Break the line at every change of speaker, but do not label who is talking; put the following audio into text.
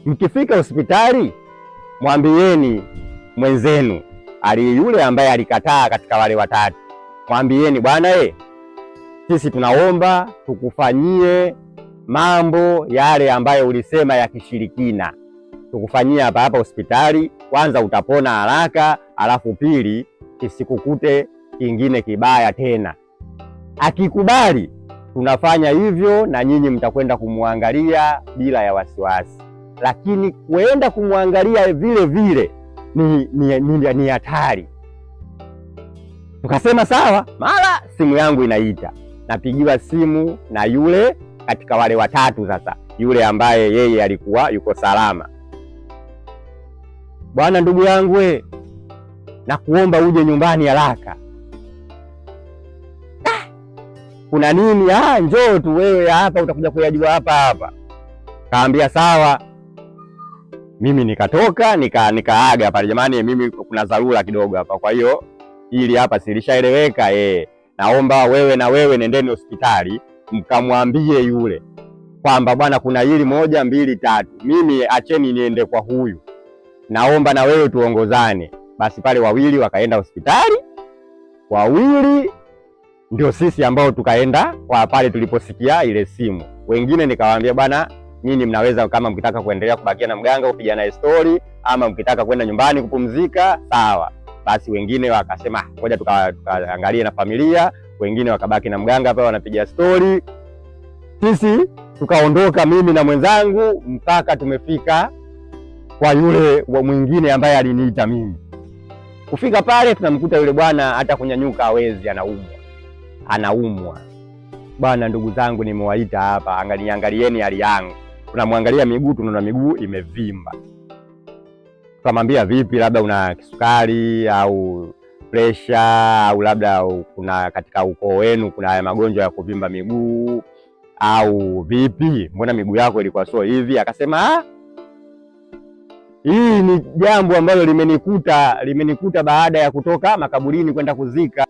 Mkifika hospitali mwambieni mwenzenu yule ambaye alikataa katika wale watatu, mwambieni bwana sisi tunaomba tukufanyie mambo yale ambayo ulisema ya kishirikina, tukufanyia hapa hospitali. Kwanza utapona haraka, alafu pili kisikukute kingine kibaya tena. Akikubali tunafanya hivyo na nyinyi mtakwenda kumwangalia bila ya wasiwasi, lakini kuenda kumwangalia vile vile ni hatari. Tukasema sawa. Mara simu yangu inaita, napigiwa simu na yule katika wale watatu. Sasa yule ambaye yeye alikuwa yuko salama, bwana ndugu yangu nakuomba uje nyumbani haraka. Kuna nini? Njoo tu wewe hapa, utakuja kuyajua hapa. Kaambia sawa. Mimi nikatoka nikaaga pale, jamani mimi kuna dharura kidogo hapa, kwa hiyo hili hapa silishaeleweka. Naomba wewe na wewe nendeni hospitali mkamwambie yule kwamba bwana kuna hili 1 2 3, mimi acheni niende kwa huyu, naomba na wewe tuongozane. Basi pale wawili wakaenda hospitali, wawili ndio sisi ambao tukaenda kwa pale tuliposikia ile simu. Wengine nikawaambia bwana nyinyi mnaweza kama mkitaka kuendelea kubakia na mganga kupiga naye story, ama mkitaka kwenda nyumbani kupumzika sawa. Basi wengine wakasema ngoja tukaangalie na familia, wengine wakabaki na mganga hapa wanapiga story. Sisi tukaondoka mimi na mwenzangu mpaka tumefika kwa yule mwingine ambaye aliniita mimi. Kufika pale tunamkuta yule bwana hata kunyanyuka hawezi, anaumwa. Bwana ndugu zangu nimewaita hapa, angalieni hali yangu. Tunamwangalia miguu, tunaona miguu imevimba. Tukamwambia vipi, labda una kisukari au pressure, au labda kuna katika ukoo wenu kuna haya magonjwa ya kuvimba miguu au vipi, mbona miguu yako ilikuwa sio hivi? Akasema hii ni jambo ambalo limenikuta baada ya kutoka makaburini kwenda kuzika.